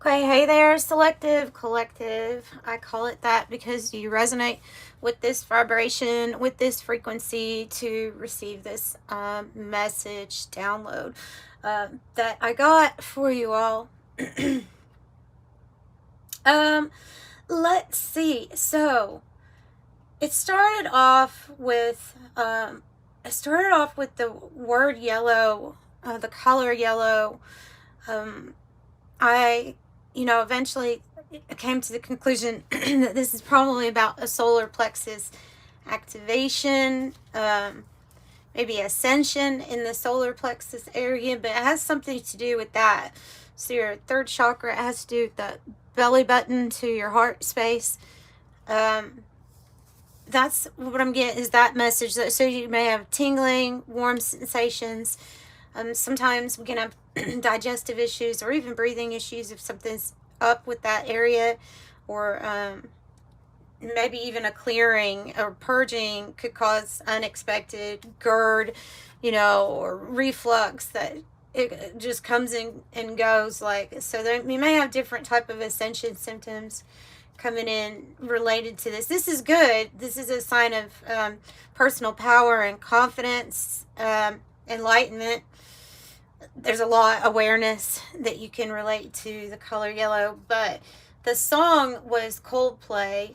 Okay, hey there, selective, collective. I call it that because you resonate with this vibration, with this frequency to receive this message download that I got for you all. um, let's see. So it started off with the word yellow, the color yellow. Um, I eventually came to the conclusion that this is probably about a solar plexus activation, maybe ascension in the solar plexus area, but it has something to do with that. So your third chakra, it has to do with the belly button to your heart space. That's what I'm getting, is that message. So you may have tingling, warm sensations. Sometimes we can have digestive issues or even breathing issues if something's up with that area, or maybe even a clearing or purging could cause unexpected GERD, or reflux that it just comes in and goes. So we may have different type of ascension symptoms coming in related to this. This is good. This is a sign of personal power and confidence, enlightenment. There's a lot of awareness that you can relate to the color yellow. But the song was Coldplay,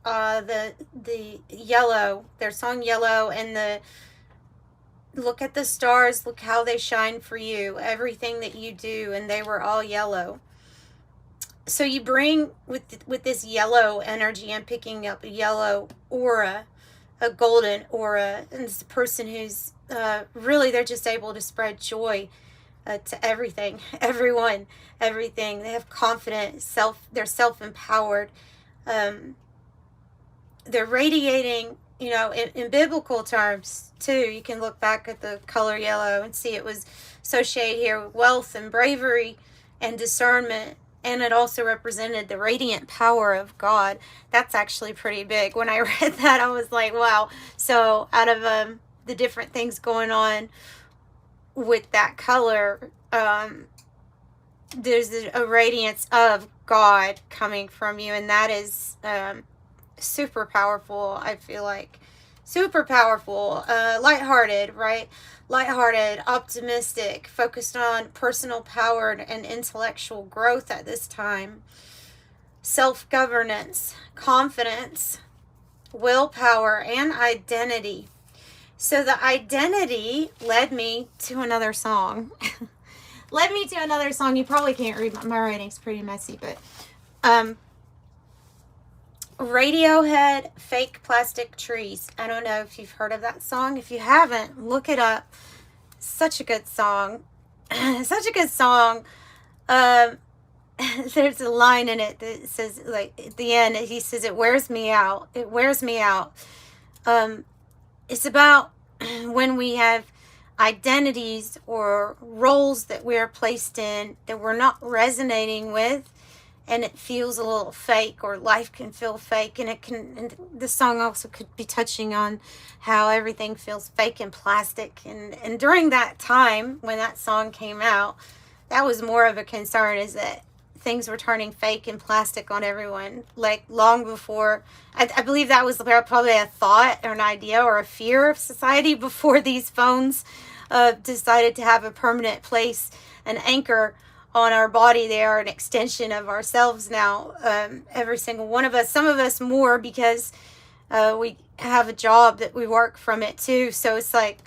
the Yellow, their song Yellow, and the look at the stars, look how they shine for you, everything that you do, and they were all yellow. So you bring with this yellow energy, I'm picking up a yellow aura, a golden aura, and it's a person who's really, they're just able to spread joy to everything, everyone, everything. They have confidence, they're self-empowered. They're radiating, in biblical terms too. You can look back at the color yellow and see it was associated here with wealth and bravery and discernment. And it also represented the radiant power of God. That's actually pretty big. When I read that, I was like, wow. So out of the different things going on with that color, there's a radiance of God coming from you. And that is super powerful, I feel like. Super powerful. Lighthearted, right? Lighthearted, optimistic, focused on personal power and intellectual growth at this time. Self-governance, confidence, willpower, and identity. So the identity led me to another song. You probably can't read my writing's pretty messy, but Radiohead, Fake Plastic Trees. I don't know if you've heard of that song. If you haven't, look it up. Such a good song. Such a good song. There's a line in it that says, like, at the end, he says, it wears me out. It wears me out. It's about when we have identities or roles that we're placed in that we're not resonating with, and it feels a little fake, or life can feel fake, and this song also could be touching on how everything feels fake and plastic. And during that time when that song came out, that was more of a concern, is that things were turning fake and plastic on everyone, like long before. I believe that was probably a thought or an idea or a fear of society before these phones decided to have a permanent place, an anchor on our body. They are an extension of ourselves now. Every single one of us, some of us more because we have a job that we work from it too. So it's like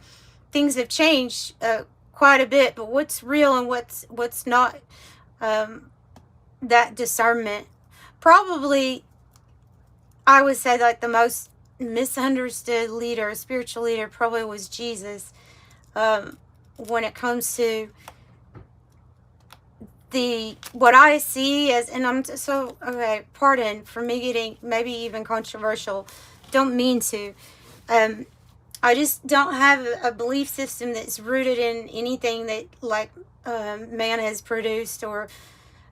things have changed quite a bit, but what's real and what's not, that discernment. Probably, I would say, like, the most misunderstood leader, spiritual leader, probably was Jesus. When it comes to what I see as, and I'm so, okay, pardon for me getting maybe even controversial, don't mean to. I just don't have a belief system that's rooted in anything that, like, man has produced. Or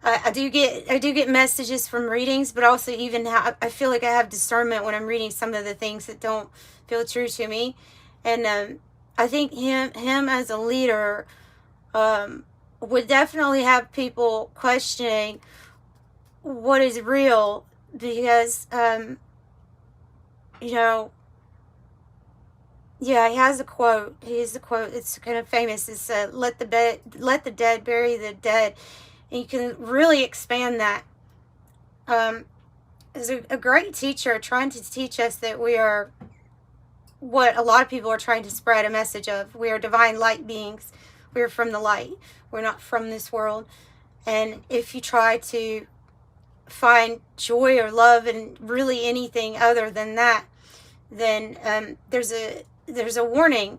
I do get messages from readings, but also even I feel like I have discernment when I'm reading some of the things that don't feel true to me. And I think him as a leader would definitely have people questioning what is real, because you know, yeah, he has a quote. He has a quote. It's kind of famous. It's let the dead bury the dead, and you can really expand that. Is a great teacher trying to teach us that we are what a lot of people are trying to spread a message of. We are divine light beings. We're from the light. We're not from this world. And if you try to find joy or love in really anything other than that, then there's a warning,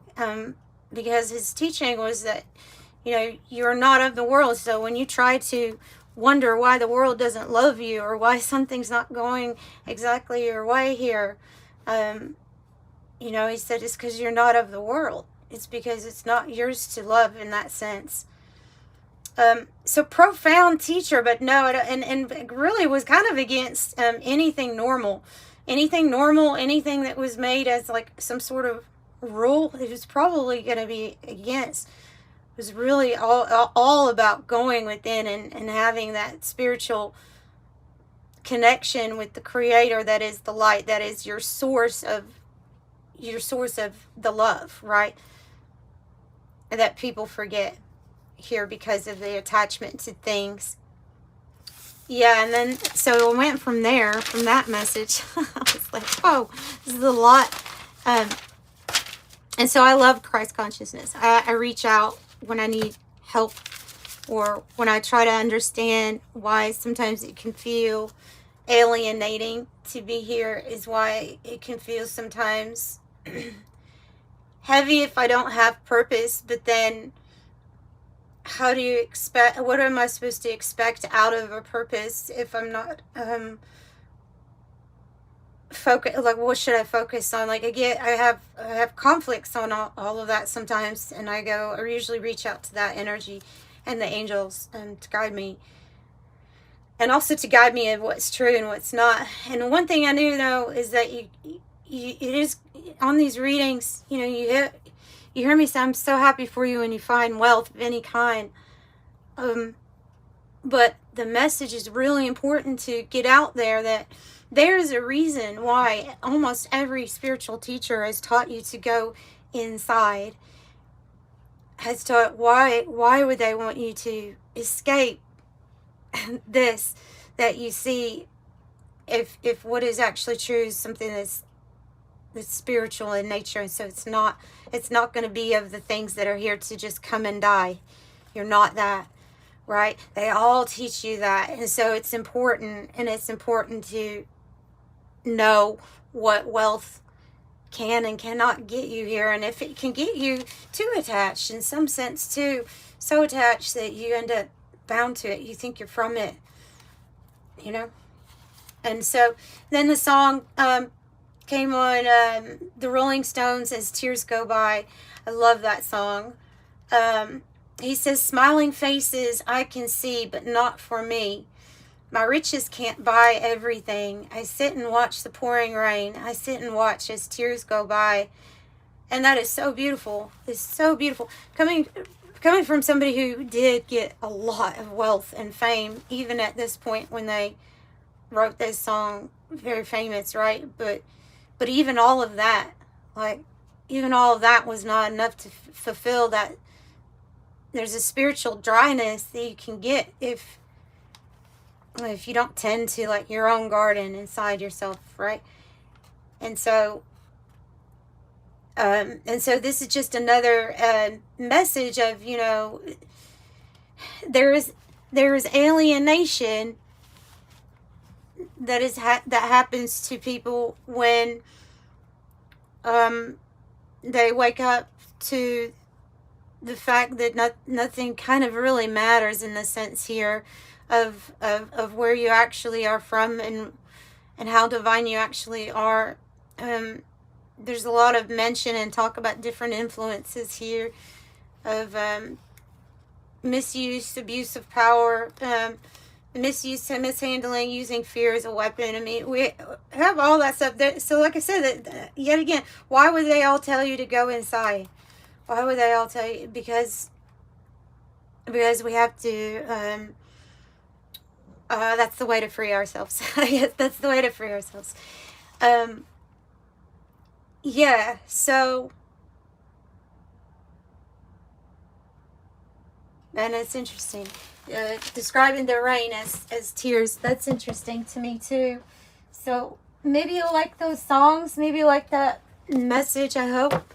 because his teaching was that, you know, you're not of the world. So when you try to wonder why the world doesn't love you, or why something's not going exactly your way here, you know, he said it's because you're not of the world. It's because it's not yours to love in that sense. So profound teacher, but no, and really was kind of against anything normal. Anything normal, anything that was made as like some sort of rule, it was probably going to be against. It was really all about going within and having that spiritual connection with the Creator, that is the light, that is your source of the love, right? That people forget here because of the attachment to things. Yeah, and then so I went from there, from that message. I was like, whoa, this is a lot. And so I love Christ consciousness. I reach out when I need help, or when I try to understand why sometimes it can feel alienating to be here, is why it can feel sometimes heavy if I don't have purpose. But then how do you expect, what am I supposed to expect out of a purpose if I'm not focus? Like, what should I focus on? Like, I have conflicts on all of that sometimes, and I usually reach out to that energy and the angels to guide me, and also to guide me of what's true and what's not. And one thing I do know is that it is on these readings, you know, you hear me say, I'm so happy for you when you find wealth of any kind. But the message is really important to get out there, that there's a reason why almost every spiritual teacher has taught you to go inside. Has taught why would they want you to escape this that you see, if what is actually true is something that's spiritual in nature. And so it's not going to be of the things that are here to just come and die. You're not that, right? They all teach you that. And so it's important, and it's important to know what wealth can and cannot get you here. And if it can get you too attached, in some sense too, so attached that you end up bound to it, you think you're from it, you know. And so then the song came on, the Rolling Stones, As Tears Go By. I love that song. He says, smiling faces I can see, but not for me. My riches can't buy everything. I sit and watch the pouring rain. I sit and watch as tears go by. And that is so beautiful. It's so beautiful. Coming from somebody who did get a lot of wealth and fame, even at this point when they wrote this song, very famous, right? But even all of that, was not enough to fulfill that. There's a spiritual dryness that you can get if you don't tend to like your own garden inside yourself, right? And so this is just another message of, you know, there is alienation that happens to people when they wake up to the fact that nothing kind of really matters, in the sense here of where you actually are from and how divine you actually are. There's a lot of mention and talk about different influences here of misuse, abuse of power, misuse and mishandling, using fear as a weapon. I mean, we have all that stuff there. So like I said, that yet again, why would they all tell you to go inside? Why would they all tell you? Because because we have to, that's the way to free ourselves. Yes, that's the way to free ourselves. Yeah, so, and it's interesting. Describing the rain as tears, that's interesting to me too. So maybe you'll like those songs, maybe you like that message, I hope.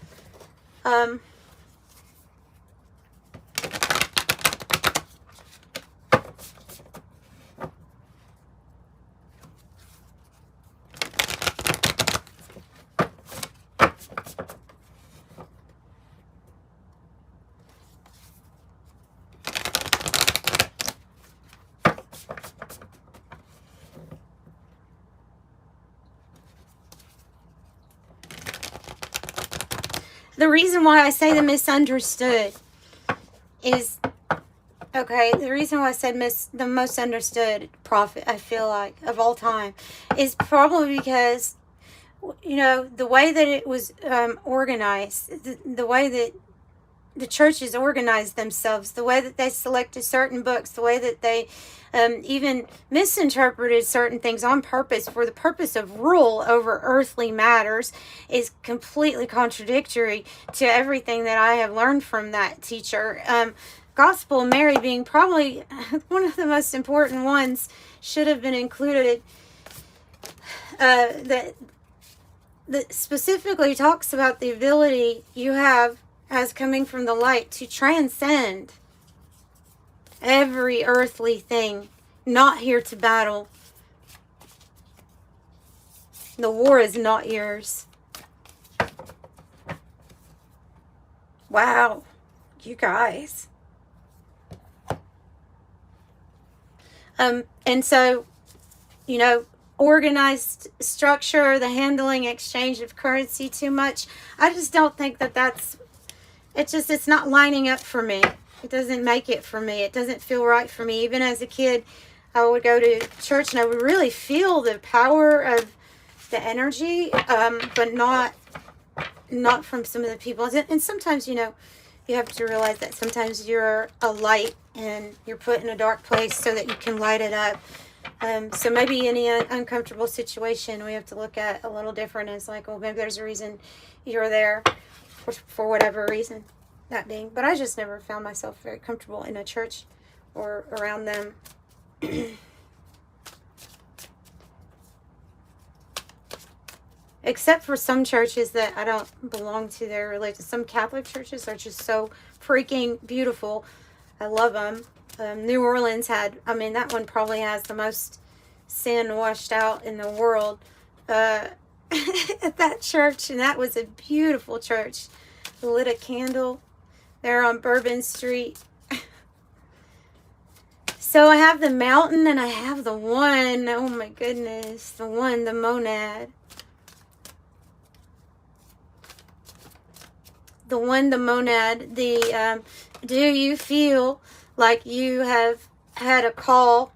The reason why I say the misunderstood is, okay, the reason why I said the most understood prophet, I feel like, of all time, is probably because, you know, the way that it was organized, the way that the churches organized themselves, the way that they selected certain books, the way that they even misinterpreted certain things on purpose for the purpose of rule over earthly matters, is completely contradictory to everything that I have learned from that teacher. Gospel of Mary being probably one of the most important ones, should have been included. That specifically talks about the ability you have as coming from the light to transcend every earthly thing, not here to battle. The war is not yours. Wow, you guys. And so, you know, organized structure, the handling, exchange of currency too much. I just don't think that that's, it's not lining up for me. It doesn't make it for me. It doesn't feel right for me. Even as a kid, I would go to church and I would really feel the power of the energy, but not from some of the people. And sometimes, you know, you have to realize that sometimes you're a light and you're put in a dark place so that you can light it up. So maybe any uncomfortable situation we have to look at a little different. It's like, well, maybe there's a reason you're there for whatever reason that being. But I just never found myself very comfortable in a church or around them. Except for some churches that I don't belong to, their religion. Some Catholic churches are just so freaking beautiful. I love them. New Orleans had, I mean, that one probably has the most sin washed out in the world at that church. And that was a beautiful church. Lit a candle there on Bourbon Street. So I have the mountain and I have the one. Oh my goodness. The one, the monad. The one, the monad. The, do you feel like you have had a call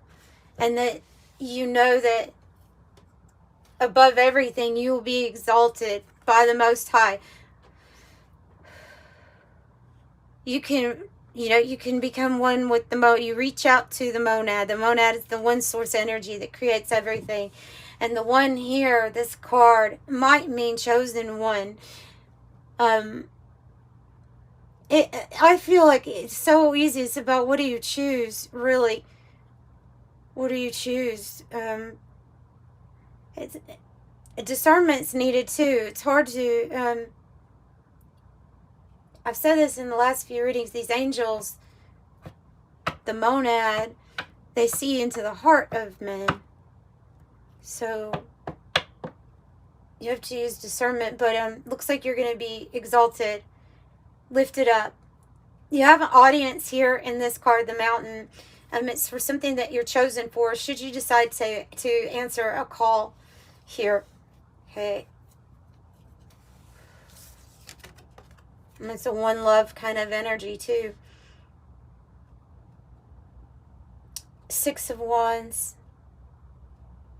and that you know that above everything you will be exalted by the Most High? You can, you know, you can become one with the you reach out to the monad. The monad is the one source energy that creates everything. And the one here, this card, might mean chosen one. I feel like it's so easy. It's about what do you choose, really? What do you choose? Discernment's needed too. It's hard to. I've said this in the last few readings. These angels, the monad, they see into the heart of men. So you have to use discernment. But looks like you're going to be exalted, lifted up. You have an audience here in this card, the mountain. It's for something that you're chosen for. Should you decide to answer a call here, okay. And it's a one love kind of energy too. Six of Wands,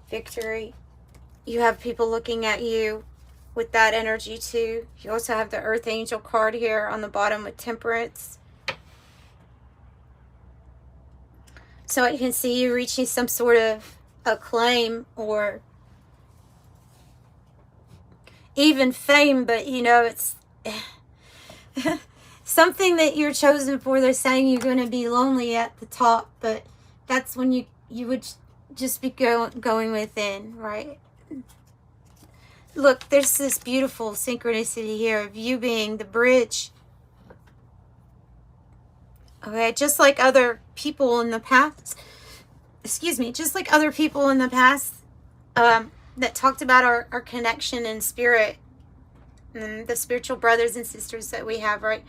victory. You have people looking at you with that energy too. You also have the Earth Angel card here on the bottom with Temperance. So I can see you reaching some sort of acclaim or even fame, but you know, it's something that you're chosen for. They're saying you're going to be lonely at the top, but that's when you would just be going within, right? Look, there's this beautiful synchronicity here of you being the bridge. Okay, just like other people in the past, excuse me, just like other people in the past that talked about our connection in spirit and the spiritual brothers and sisters that we have, right?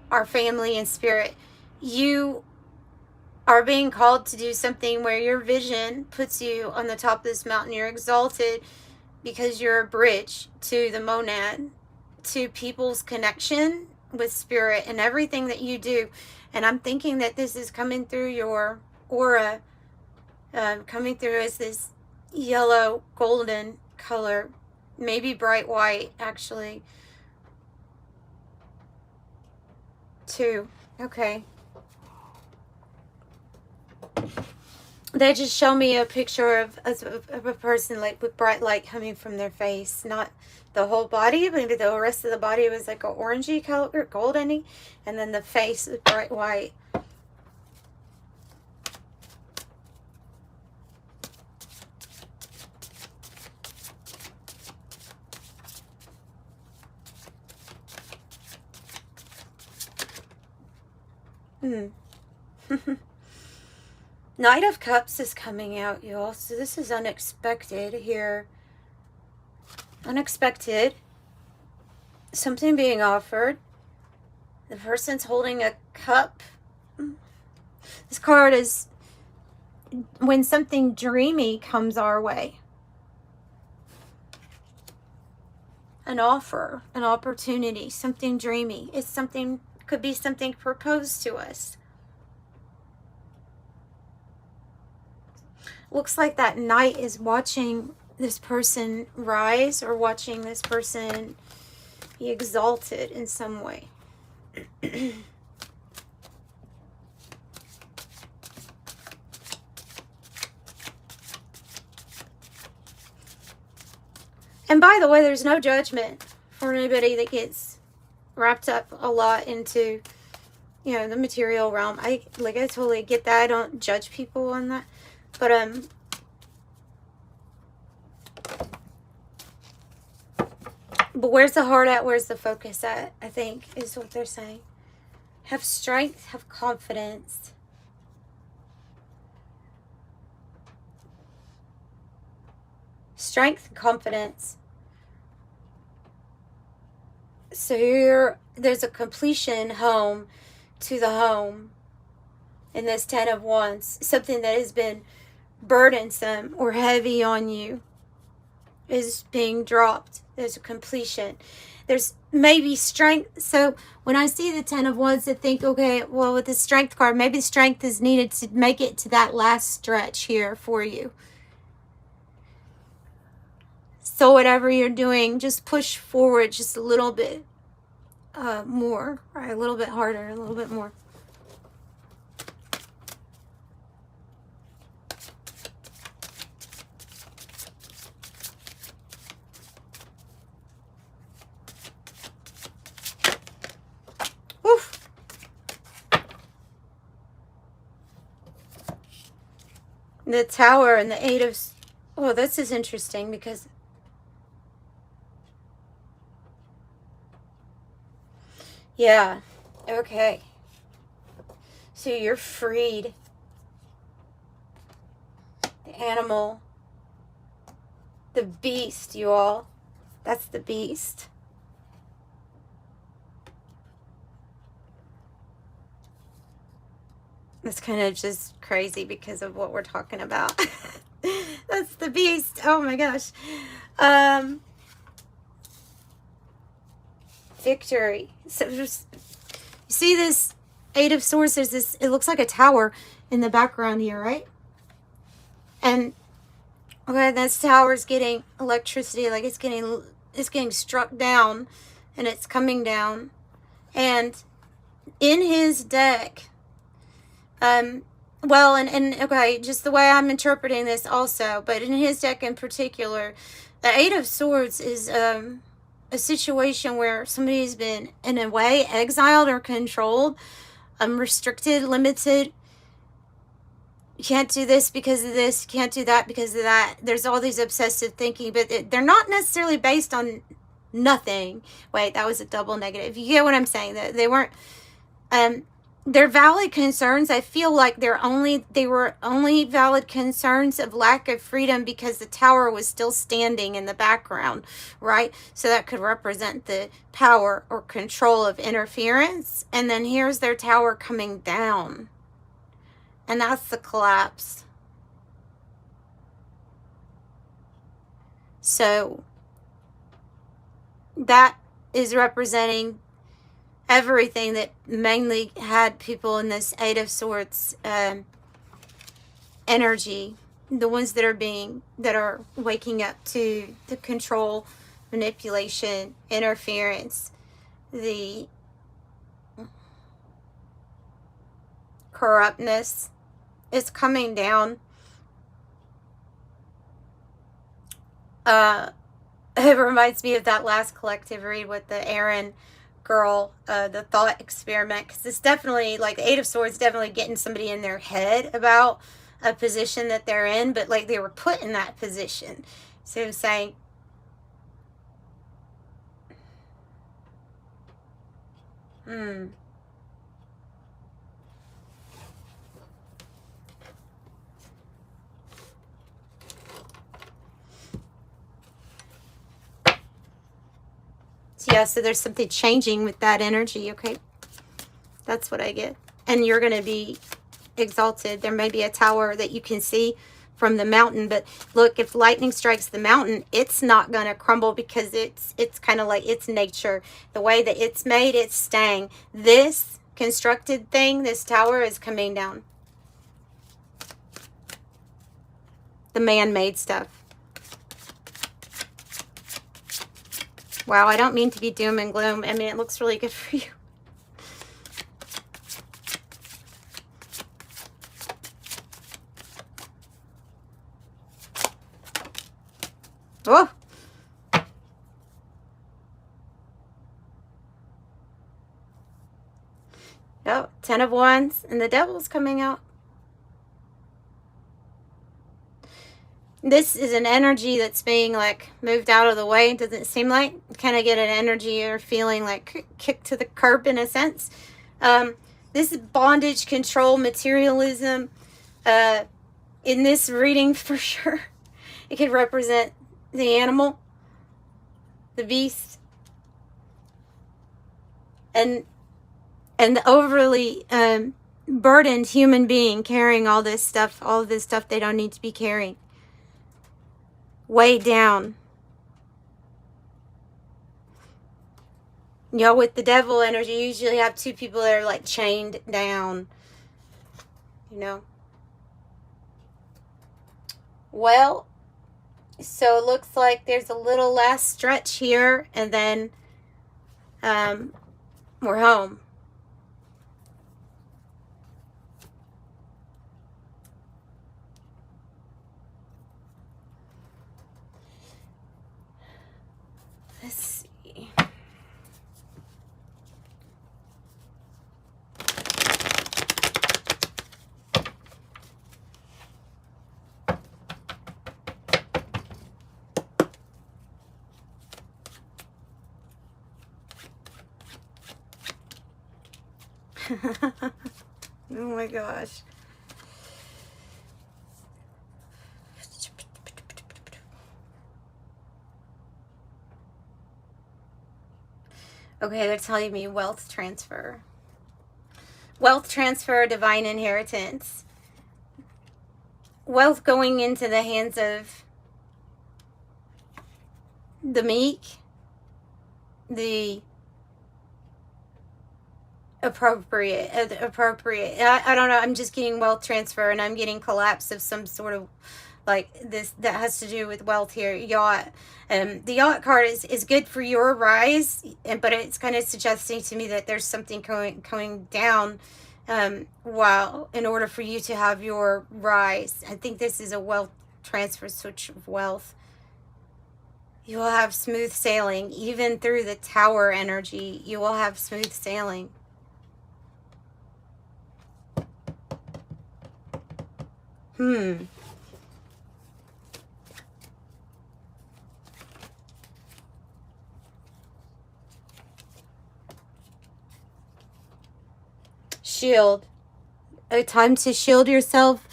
Our family and spirit. You are being called to do something where your vision puts you on the top of this mountain. You're exalted because you're a bridge to the monad, to people's connection with spirit and everything that you do. And I'm thinking that this is coming through your aura, coming through as this yellow golden color, maybe bright white actually too. Okay, they just show me a picture of a person like with bright light coming from their face, not the whole body, maybe the rest of the body was like an orangey color or goldeny, and then the face is bright white. Knight of Cups is coming out, y'all. So this is unexpected here. Unexpected. Something being offered. The person's holding a cup. This card is when something dreamy comes our way. An offer, an opportunity, something dreamy. It's something, could be something proposed to us. Looks like that knight is watching this person rise or watching this person be exalted in some way. And by the way, there's no judgment for anybody that gets wrapped up a lot into, you know, the material realm. I totally get that. I don't judge people on that. But where's the heart at? Where's the focus at? I think is what they're saying. Have strength, have confidence. Strength and confidence. So there's a completion home to the home in this 10 of Wands. Something that has been burdensome or heavy on you is being dropped. There's a completion. There's maybe strength. So when I see the 10 of Wands, I think, okay, well, with the strength card, maybe strength is needed to make it to that last stretch here for you. So whatever you're doing, just push forward just a little bit more, right? A little bit harder, a little bit more. Oof. The Tower and the Eight of... Oh, this is interesting because... Yeah, okay. So you're freed. The animal. The beast, you all. That's the beast. It's kind of just crazy because of what we're talking about. That's the beast. Oh my gosh. Victory. So just, you see this Eight of Swords, there's this, it looks like a tower in the background here, right? And okay, this tower's getting electricity, like it's getting struck down and it's coming down. And in his deck, Well, and okay, just the way I'm interpreting this also, but in his deck in particular, the Eight of Swords is a situation where somebody's been, in a way, exiled or controlled, restricted, limited. You can't do this because of this, you can't do that because of that. There's all these obsessive thinking, but they're not necessarily based on nothing. Wait, that was a double negative. You get what I'm saying? That they weren't, they're valid concerns. I feel like they were only valid concerns of lack of freedom because the tower was still standing in the background, right? So that could represent the power or control of interference. And then here's their tower coming down. And that's the collapse. So that is representing everything that mainly had people in this Eight of Swords energy, the ones that are waking up to the control, manipulation, interference, the corruptness is coming down. It reminds me of that last collective read with the Aaron girl, the thought experiment, because it's definitely like the Eight of Swords definitely getting somebody in their head about a position that they're in, but like they were put in that position. So I'm saying, yeah, so there's something changing with that energy, okay? That's what I get. And you're going to be exalted. There may be a tower that you can see from the mountain, but look, if lightning strikes the mountain, it's not going to crumble because it's kind of like its nature. The way that it's made, it's staying. This constructed thing, this tower, is coming down. The man-made stuff. Wow, I don't mean to be doom and gloom. I mean, it looks really good for you. Oh! Oh, 10 of Wands, and the Devil's coming out. This is an energy that's being like moved out of the way. It doesn't seem like. Kind of get an energy or feeling like kicked to the curb in a sense. This is bondage, control, materialism. In this reading, for sure, it could represent the animal, the beast, and the overly burdened human being carrying all this stuff they don't need to be carrying. Weighed down. You know, with the Devil energy, you usually have two people that are like chained down. You know. Well, so it looks like there's a little last stretch here, and then we're home. Let's see. Oh my gosh. Okay, they're telling me wealth transfer. Wealth transfer, divine inheritance. Wealth going into the hands of the meek, the appropriate. I don't know, I'm just getting wealth transfer, and I'm getting collapse of some sort of like this that has to do with wealth here. Yacht. The yacht card is good for your rise, but it's kind of suggesting to me that there's something going down while in order for you to have your rise. I think this is a wealth transfer, switch of wealth. You will have smooth sailing. Even through the tower energy, you will have smooth sailing. Shield. A time to shield yourself.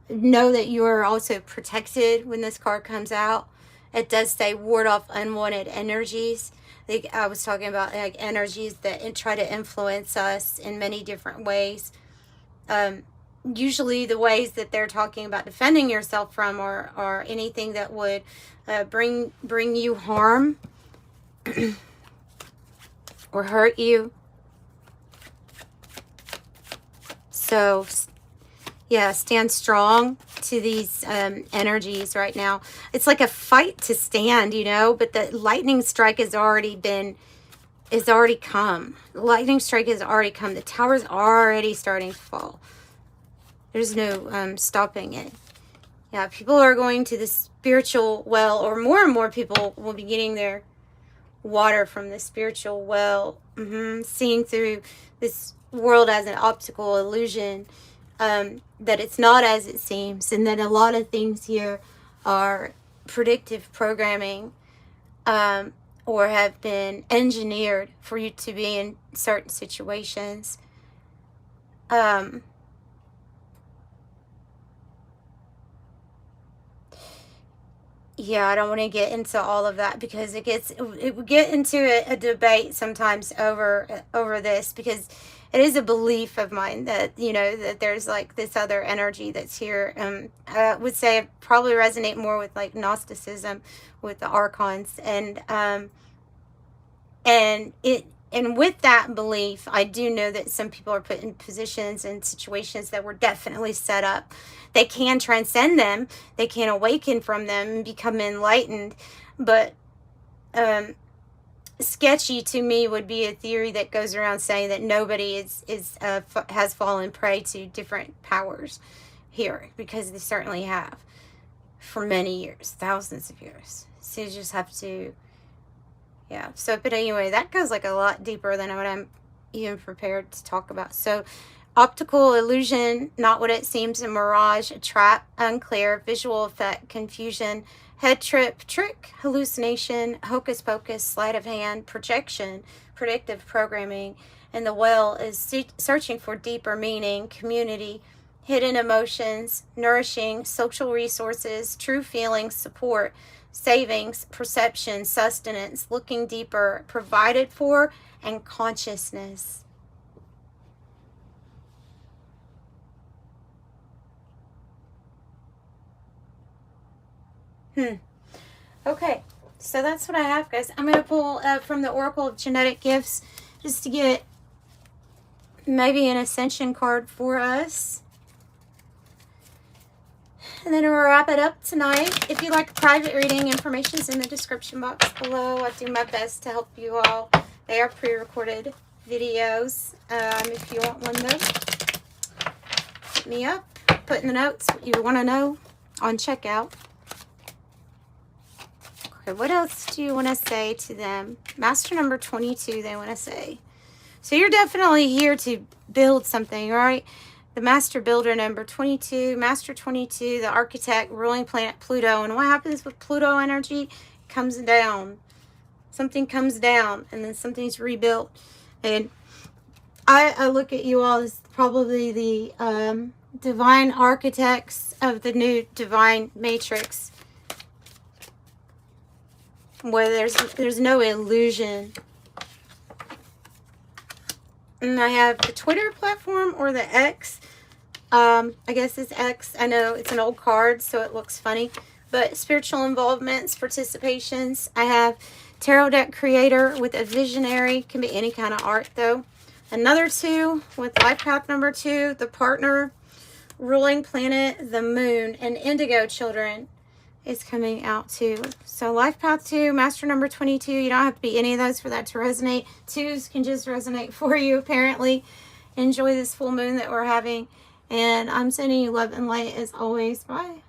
Know that you are also protected when this card comes out. It does say ward off unwanted energies. Like I was talking about, like energies that try to influence us in many different ways. Usually the ways that they're talking about defending yourself from are anything that would bring you harm or hurt you. So yeah, stand strong to these energies right now. It's like a fight to stand, you know, but the lightning strike has already come. The lightning strike has already come. The tower's already starting to fall. There's no stopping it. Yeah, people are going to the spiritual well, or more and more people will be getting their water from the spiritual well. Seeing through this world as an optical illusion. That it's not as it seems, and that a lot of things here are predictive programming, or have been engineered for you to be in certain situations. Yeah, I don't want to get into all of that because it would get into a debate sometimes over this, because it is a belief of mine that, you know, that there's like this other energy that's here. I would say it probably resonate more with like Gnosticism, with the archons, and with that belief, I do know that some people are put in positions and situations that were definitely set up. They can transcend them, they can awaken from them and become enlightened, but sketchy to me would be a theory that goes around saying that nobody has fallen prey to different powers here, because they certainly have for many years, thousands of years. So you just have to, yeah. So, but anyway, that goes like a lot deeper than what I'm even prepared to talk about. So, optical illusion, not what it seems, a mirage, a trap, unclear, visual effect, confusion, head trip, trick, hallucination, hocus pocus, sleight of hand, projection, predictive programming. And the well is searching for deeper meaning, community, hidden emotions, nourishing, social resources, true feelings, support, savings, perception, sustenance, looking deeper, provided for, and consciousness. Okay, so that's what I have, guys. I'm going to pull from the Oracle of Genetic Gifts just to get maybe an Ascension card for us. And then we'll wrap it up tonight. If you'd like a private reading, information's in the description box below. I do my best to help you all. They are pre-recorded videos. If you want one, though, hit me up. Put in the notes what you want to know on checkout. Okay, what else do you want to say to them? Master number 22, they want to say. So you're definitely here to build something, right? The Master Builder number 22, Master 22, the Architect, ruling planet Pluto. And what happens with Pluto energy? It comes down. Something comes down, and then something's rebuilt. And I look at you all as probably the divine architects of the new divine matrix, where there's no illusion. And I have the Twitter platform, or the X. I guess it's X. I know it's an old card, so it looks funny. But spiritual involvements, participations. I have Tarot Deck Creator with a Visionary. Can be any kind of art, though. Another 2 with Life Path number 2. The Partner, ruling planet, the Moon, and Indigo Children is coming out too. So Life Path 2, Master number 22. You don't have to be any of those for that to resonate. 2s can just resonate for you, apparently. Enjoy this full moon that we're having. And I'm sending you love and light as always. Bye.